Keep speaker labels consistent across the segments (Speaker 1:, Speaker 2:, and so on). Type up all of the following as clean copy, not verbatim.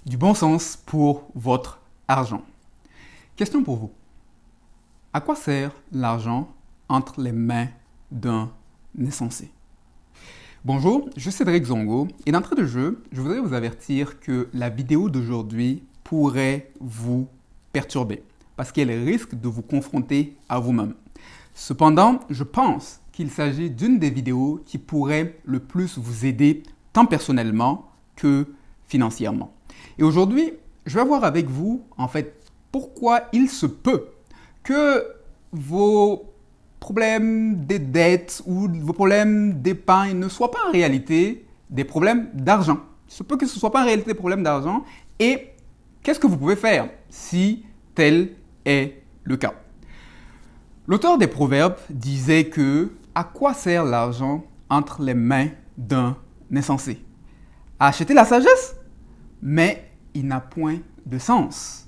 Speaker 1: du bon sens pour votre argent. Question pour vous. À quoi sert l'argent entre les mains d'un insensé? Bonjour, je suis Cédric Zongo et d'entrée de jeu, je voudrais vous avertir que la vidéo d'aujourd'hui pourrait vous perturber parce qu'elle risque de vous confronter à vous-même. Cependant, je pense qu'il s'agit d'une des vidéos qui pourrait le plus vous aider tant personnellement que financièrement. Et aujourd'hui, je vais voir avec vous, pourquoi il se peut que vos problèmes de dette ou vos problèmes d'épargne ne soient pas en réalité des problèmes d'argent. Il se peut que ce ne soit pas en réalité des problèmes d'argent. Et qu'est-ce que vous pouvez faire si tel est le cas? L'auteur des Proverbes disait que à quoi sert l'argent entre les mains d'un insensé? À acheter la sagesse? Mais il n'a point de sens.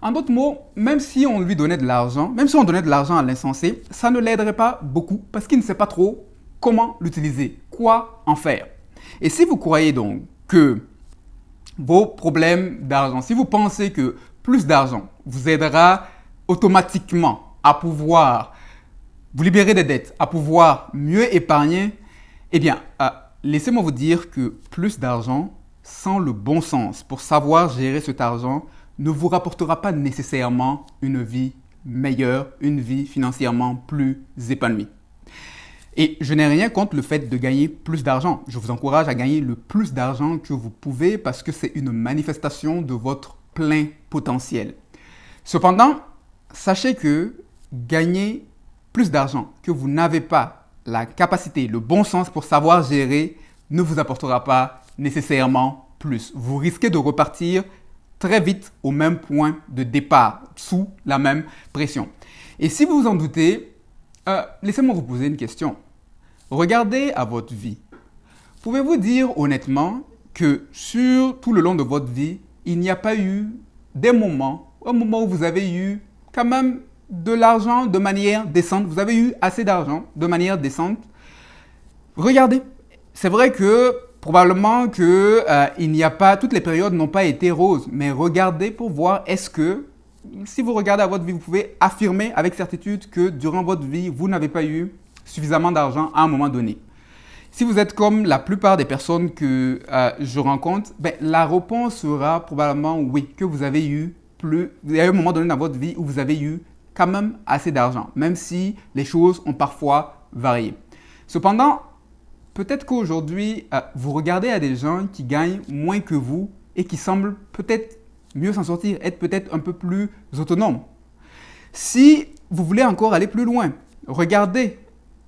Speaker 1: En d'autres mots, même si on lui donnait de l'argent, même si on donnait de l'argent à l'insensé, ça ne l'aiderait pas beaucoup parce qu'il ne sait pas trop comment l'utiliser, quoi en faire. Et si vous croyez donc que vos problèmes d'argent, si vous pensez que plus d'argent vous aidera automatiquement à pouvoir vous libérer des dettes, à pouvoir mieux épargner, eh bien, laissez-moi vous dire que plus d'argent, sans le bon sens pour savoir gérer cet argent, ne vous rapportera pas nécessairement une vie meilleure, une vie financièrement plus épanouie. Et je n'ai rien contre le fait de gagner plus d'argent. Je vous encourage à gagner le plus d'argent que vous pouvez parce que c'est une manifestation de votre plein potentiel. Cependant, sachez que gagner plus d'argent que vous n'avez pas la capacité, le bon sens pour savoir gérer ne vous apportera pas nécessairement plus. Vous risquez de repartir très vite au même point de départ, sous la même pression. Et si vous vous en doutez, laissez-moi vous poser une question. Regardez à votre vie. Pouvez-vous dire honnêtement que sur tout le long de votre vie, il n'y a pas eu un moment où vous avez eu quand même de l'argent de manière décente, vous avez eu assez d'argent de manière décente? Regardez, c'est vrai que probablement que il n'y a pas, toutes les périodes n'ont pas été roses, mais regardez pour voir est-ce que, si vous regardez à votre vie, vous pouvez affirmer avec certitude que durant votre vie, vous n'avez pas eu suffisamment d'argent à un moment donné. Si vous êtes comme la plupart des personnes que je rencontre, la réponse sera probablement oui, que vous avez eu il y a eu un moment donné dans votre vie où vous avez eu quand même assez d'argent, même si les choses ont parfois varié. Cependant, peut-être qu'aujourd'hui, vous regardez à des gens qui gagnent moins que vous et qui semblent peut-être mieux s'en sortir, être peut-être un peu plus autonomes. Si vous voulez encore aller plus loin, regardez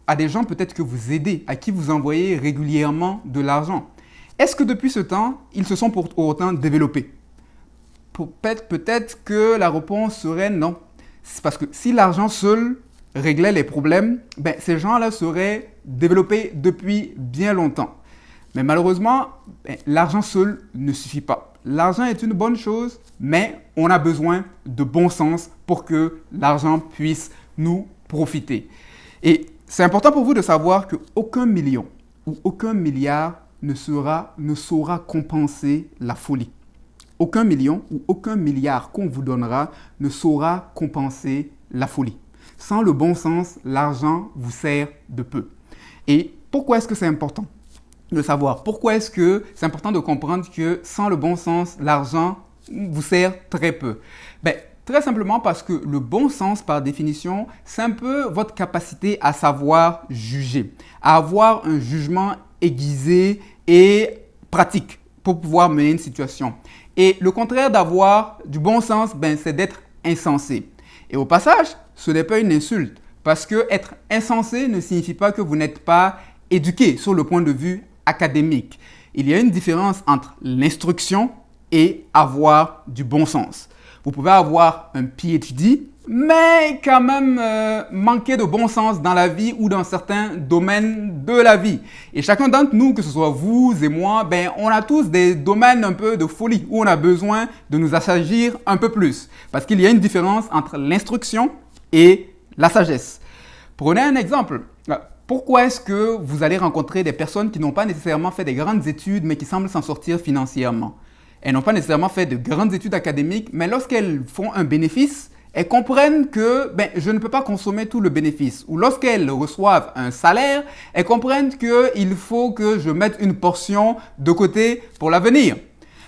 Speaker 1: à des gens peut-être que vous aidez, à qui vous envoyez régulièrement de l'argent. Est-ce que depuis ce temps, ils se sont pour autant développés? Peut-être que la réponse serait non. C'est parce que si l'argent seul réglait les problèmes, ces gens-là seraient développés depuis bien longtemps. Mais malheureusement, l'argent seul ne suffit pas. L'argent est une bonne chose, mais on a besoin de bon sens pour que l'argent puisse nous profiter. Et c'est important pour vous de savoir qu'aucun million ou aucun milliard ne saura compenser la folie. Aucun million ou aucun milliard qu'on vous donnera ne saura compenser la folie. Sans le bon sens, l'argent vous sert de peu. Et pourquoi est-ce que c'est important de savoir? Pourquoi est-ce que c'est important de comprendre que sans le bon sens, l'argent vous sert très peu? Très simplement parce que le bon sens, par définition, c'est un peu votre capacité à savoir juger, à avoir un jugement aiguisé et pratique pour pouvoir mener une situation. Et le contraire d'avoir du bon sens, c'est d'être insensé. Et au passage, ce n'est pas une insulte, parce que être insensé ne signifie pas que vous n'êtes pas éduqué sur le point de vue académique. Il y a une différence entre l'instruction et avoir du bon sens. Vous pouvez avoir un PhD, mais quand même manquer de bon sens dans la vie ou dans certains domaines de la vie. Et chacun d'entre nous, que ce soit vous et moi, on a tous des domaines un peu de folie où on a besoin de nous assagir un peu plus. Parce qu'il y a une différence entre l'instruction et la sagesse. Prenez un exemple. Pourquoi est-ce que vous allez rencontrer des personnes qui n'ont pas nécessairement fait des grandes études, mais qui semblent s'en sortir financièrement? elles n'ont pas nécessairement fait de grandes études académiques, mais lorsqu'elles font un bénéfice, elles comprennent que je ne peux pas consommer tout le bénéfice. Ou lorsqu'elles reçoivent un salaire, elles comprennent qu'il faut que je mette une portion de côté pour l'avenir.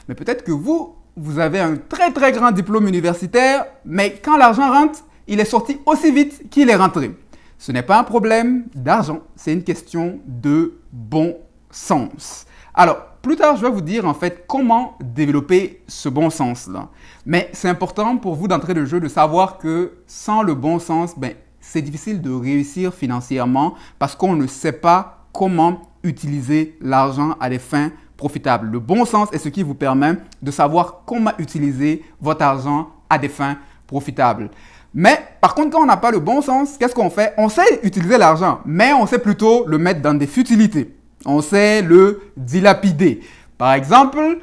Speaker 1: Mais peut-être que vous avez un très très grand diplôme universitaire, mais quand l'argent rentre, il est sorti aussi vite qu'il est rentré. Ce n'est pas un problème d'argent, c'est une question de bon sens. Alors, plus tard, je vais vous dire en fait comment développer ce bon sens-là. Mais c'est important pour vous d'entrer de jeu de savoir que sans le bon sens, c'est difficile de réussir financièrement parce qu'on ne sait pas comment utiliser l'argent à des fins profitables. Le bon sens est ce qui vous permet de savoir comment utiliser votre argent à des fins profitables. Mais par contre, quand on n'a pas le bon sens, qu'est-ce qu'on fait? On sait utiliser l'argent, mais on sait plutôt le mettre dans des futilités. On sait le dilapider. Par exemple,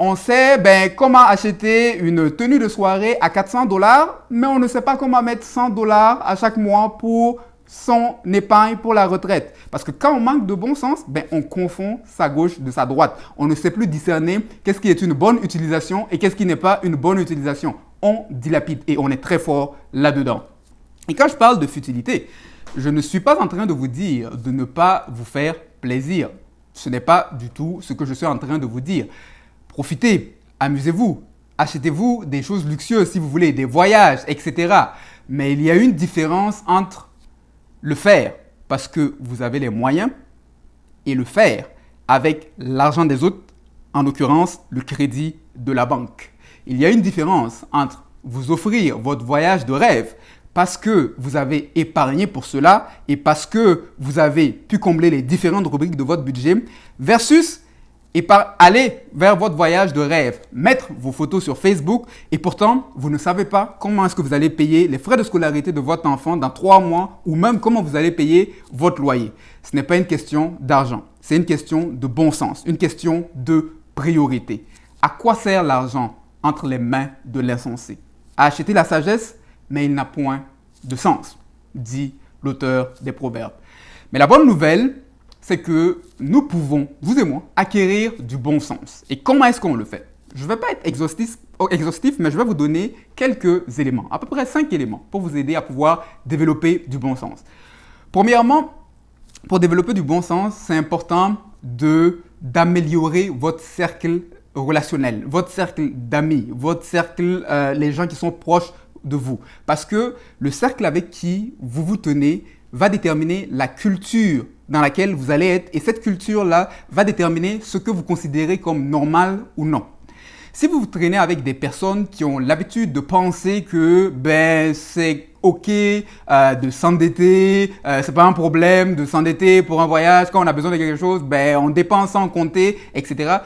Speaker 1: on sait comment acheter une tenue de soirée à 400 $, mais on ne sait pas comment mettre 100 $ à chaque mois pour son épargne pour la retraite. Parce que quand on manque de bon sens, on confond sa gauche de sa droite. On ne sait plus discerner qu'est-ce qui est une bonne utilisation et qu'est-ce qui n'est pas une bonne utilisation. On dilapide et on est très fort là-dedans. Et quand je parle de futilité, je ne suis pas en train de vous dire de ne pas vous faire plaisir. Ce n'est pas du tout ce que je suis en train de vous dire. Profitez, amusez-vous, achetez-vous des choses luxueuses si vous voulez, des voyages, etc. Mais il y a une différence entre le faire parce que vous avez les moyens et le faire avec l'argent des autres, en l'occurrence le crédit de la banque. Il y a une différence entre vous offrir votre voyage de rêve parce que vous avez épargné pour cela et parce que vous avez pu combler les différentes rubriques de votre budget versus aller vers votre voyage de rêve, mettre vos photos sur Facebook et pourtant vous ne savez pas comment est-ce que vous allez payer les frais de scolarité de votre enfant dans 3 mois ou même comment vous allez payer votre loyer. Ce n'est pas une question d'argent, c'est une question de bon sens, une question de priorité. À quoi sert l'argent entre les mains de l'insensé? À acheter la sagesse, mais il n'a point de sens, dit l'auteur des Proverbes. Mais la bonne nouvelle, c'est que nous pouvons, vous et moi, acquérir du bon sens. Et comment est-ce qu'on le fait? Je ne vais pas être exhaustif, mais je vais vous donner quelques éléments, à peu près 5 éléments, pour vous aider à pouvoir développer du bon sens. Premièrement, pour développer du bon sens, c'est important d'améliorer votre cercle relationnel, votre cercle d'amis, votre cercle, les gens qui sont proches de vous. Parce que le cercle avec qui vous vous tenez va déterminer la culture dans laquelle vous allez être et cette culture-là va déterminer ce que vous considérez comme normal ou non. Si vous vous traînez avec des personnes qui ont l'habitude de penser que c'est ok de s'endetter, c'est pas un problème de s'endetter pour un voyage, quand on a besoin de quelque chose, on dépense sans compter, etc.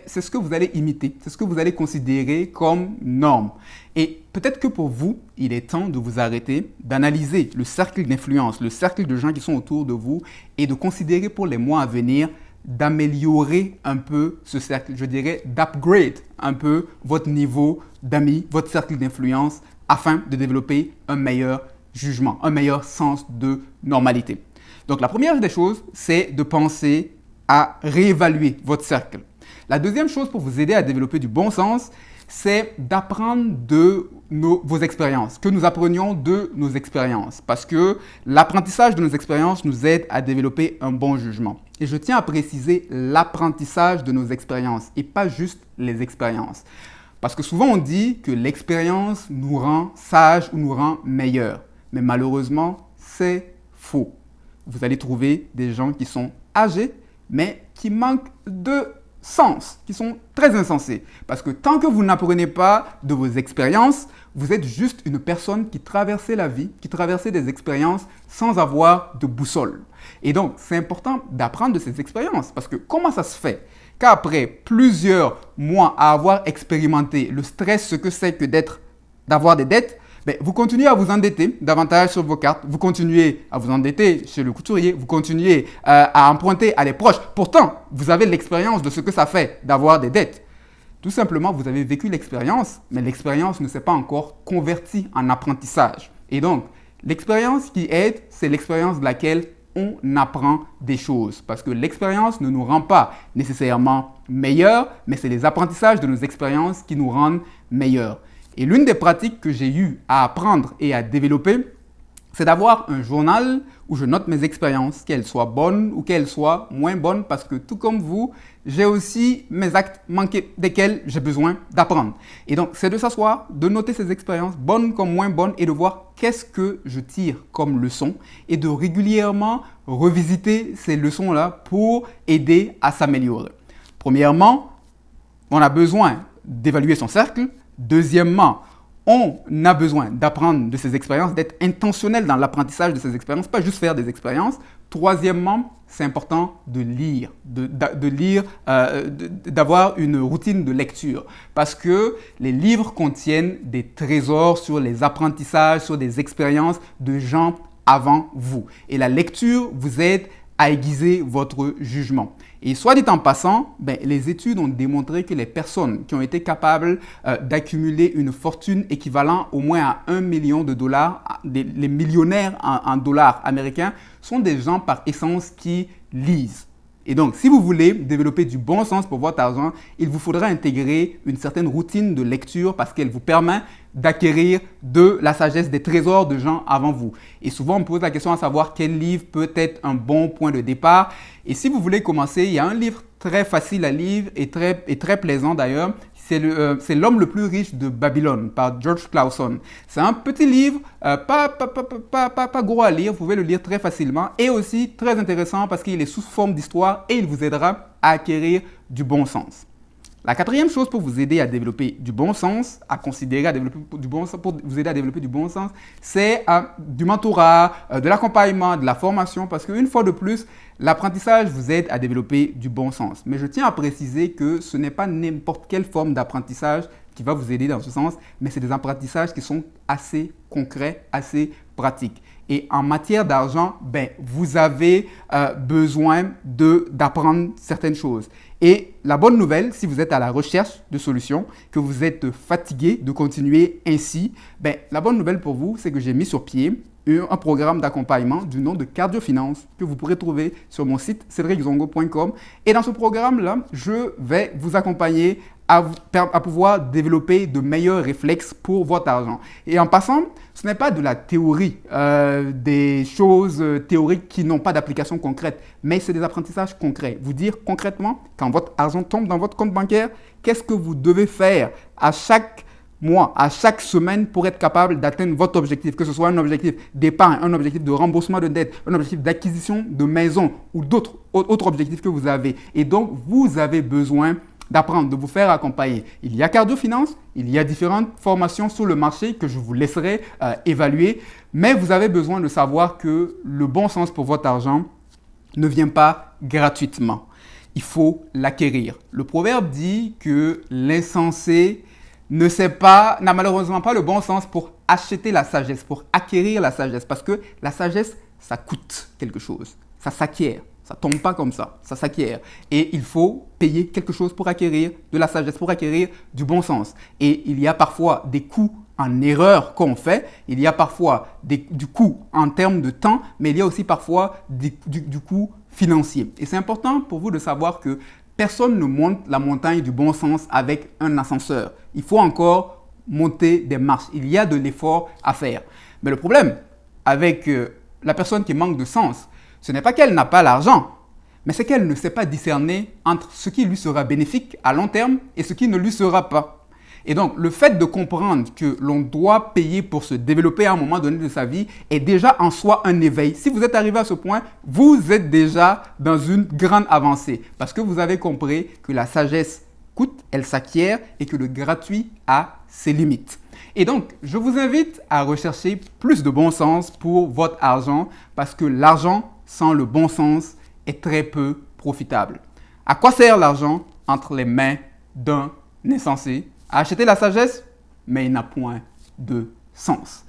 Speaker 1: C'est ce que vous allez imiter, c'est ce que vous allez considérer comme norme. Et peut-être que pour vous, il est temps de vous arrêter, d'analyser le cercle d'influence, le cercle de gens qui sont autour de vous et de considérer pour les mois à venir d'améliorer un peu ce cercle, je dirais d'upgrade un peu votre niveau d'amis, votre cercle d'influence afin de développer un meilleur jugement, un meilleur sens de normalité. Donc la première des choses, c'est de penser à réévaluer votre cercle. La deuxième chose pour vous aider à développer du bon sens, c'est d'apprendre de vos expériences, que nous apprenions de nos expériences parce que l'apprentissage de nos expériences nous aide à développer un bon jugement. Et je tiens à préciser l'apprentissage de nos expériences et pas juste les expériences. Parce que souvent on dit que l'expérience nous rend sages ou nous rend meilleurs. Mais malheureusement, c'est faux. Vous allez trouver des gens qui sont âgés mais qui manquent de sens, qui sont très insensés. Parce que tant que vous n'apprenez pas de vos expériences, vous êtes juste une personne qui traversait la vie, qui traversait des expériences sans avoir de boussole. Et donc, c'est important d'apprendre de ces expériences. Parce que comment ça se fait qu'après plusieurs mois à avoir expérimenté le stress, ce que c'est que d'avoir des dettes, vous continuez à vous endetter davantage sur vos cartes, vous continuez à vous endetter chez le couturier, vous continuez à emprunter à des proches. Pourtant, vous avez l'expérience de ce que ça fait d'avoir des dettes. Tout simplement, vous avez vécu l'expérience, mais l'expérience ne s'est pas encore convertie en apprentissage. Et donc, l'expérience qui aide, c'est l'expérience de laquelle on apprend des choses. Parce que l'expérience ne nous rend pas nécessairement meilleurs, mais c'est les apprentissages de nos expériences qui nous rendent meilleurs. Et l'une des pratiques que j'ai eu à apprendre et à développer, c'est d'avoir un journal où je note mes expériences, qu'elles soient bonnes ou qu'elles soient moins bonnes, parce que tout comme vous, j'ai aussi mes actes manqués desquels j'ai besoin d'apprendre. Et donc, c'est de s'asseoir, de noter ces expériences, bonnes comme moins bonnes, et de voir qu'est-ce que je tire comme leçon, et de régulièrement revisiter ces leçons-là pour aider à s'améliorer. Premièrement, on a besoin d'évaluer son cercle. Deuxièmement, on a besoin d'apprendre de ces expériences, d'être intentionnel dans l'apprentissage de ces expériences, pas juste faire des expériences. Troisièmement, c'est important de lire, d'avoir une routine de lecture, parce que les livres contiennent des trésors sur les apprentissages, sur des expériences de gens avant vous. Et la lecture vous aide à aiguiser votre jugement. Et soit dit en passant, les études ont démontré que les personnes qui ont été capables d'accumuler une fortune équivalente au moins à 1 million de dollars, les millionnaires en dollars américains, sont des gens par essence qui lisent. Et donc, si vous voulez développer du bon sens pour votre argent, il vous faudra intégrer une certaine routine de lecture parce qu'elle vous permet d'acquérir de la sagesse, des trésors de gens avant vous. Et souvent, on me pose la question à savoir quel livre peut être un bon point de départ. Et si vous voulez commencer, il y a un livre très facile à lire et très plaisant d'ailleurs. C'est L'homme le plus riche de Babylone par George Clauson. C'est un petit livre, pas gros à lire, vous pouvez le lire très facilement et aussi très intéressant parce qu'il est sous forme d'histoire et il vous aidera à acquérir du bon sens. La quatrième chose pour vous aider à développer du bon sens, pour vous aider à développer du bon sens, c'est du mentorat, de l'accompagnement, de la formation, parce qu'une fois de plus, l'apprentissage vous aide à développer du bon sens. Mais je tiens à préciser que ce n'est pas n'importe quelle forme d'apprentissage qui va vous aider dans ce sens, mais c'est des apprentissages qui sont assez concrets, assez pratiques. Et en matière d'argent, vous avez besoin d'apprendre certaines choses. Et la bonne nouvelle, si vous êtes à la recherche de solutions, que vous êtes fatigué de continuer ainsi, la bonne nouvelle pour vous, c'est que j'ai mis sur pied un programme d'accompagnement du nom de Cardiofinance que vous pourrez trouver sur mon site cedriczongo.com. Et dans ce programme-là, je vais vous accompagner à pouvoir développer de meilleurs réflexes pour votre argent. Et en passant, ce n'est pas de la théorie, des choses théoriques qui n'ont pas d'application concrète, mais c'est des apprentissages concrets. Vous dire concrètement, quand votre argent tombe dans votre compte bancaire, qu'est-ce que vous devez faire à chaque mois, à chaque semaine pour être capable d'atteindre votre objectif, que ce soit un objectif d'épargne, un objectif de remboursement de dette, un objectif d'acquisition de maison ou d'autres autres objectifs que vous avez. Et donc, vous avez besoin d'apprendre, de vous faire accompagner. Il y a Cardiofinance, il y a différentes formations sur le marché que je vous laisserai évaluer, mais vous avez besoin de savoir que le bon sens pour votre argent ne vient pas gratuitement. Il faut l'acquérir. Le proverbe dit que l'insensé n'a malheureusement pas le bon sens pour acheter la sagesse, pour acquérir la sagesse, parce que la sagesse, ça coûte quelque chose, ça s'acquiert. Ça ne tombe pas comme ça s'acquiert. Et il faut payer quelque chose pour acquérir de la sagesse, pour acquérir du bon sens. Et il y a parfois des coûts en erreur qu'on fait, il y a parfois du coût en termes de temps, mais il y a aussi parfois du coût financier. Et c'est important pour vous de savoir que personne ne monte la montagne du bon sens avec un ascenseur. Il faut encore monter des marches. Il y a de l'effort à faire. Mais le problème avec la personne qui manque de sens, ce n'est pas qu'elle n'a pas l'argent, mais c'est qu'elle ne sait pas discerner entre ce qui lui sera bénéfique à long terme et ce qui ne lui sera pas. Et donc, le fait de comprendre que l'on doit payer pour se développer à un moment donné de sa vie est déjà en soi un éveil. Si vous êtes arrivé à ce point, vous êtes déjà dans une grande avancée parce que vous avez compris que la sagesse coûte, elle s'acquiert et que le gratuit a ses limites. Et donc, je vous invite à rechercher plus de bon sens pour votre argent parce que l'argent sans le bon sens est très peu profitable. À quoi sert l'argent entre les mains d'un insensé? À acheter la sagesse, mais il n'a point de sens.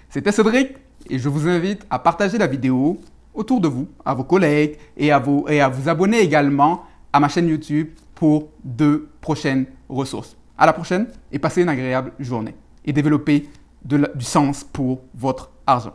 Speaker 1: C'était Cédric et je vous invite à partager la vidéo autour de vous, à vos collègues et à vous abonner également à ma chaîne YouTube pour de prochaines ressources. À la prochaine et passez une agréable journée et développez du sens pour votre argent.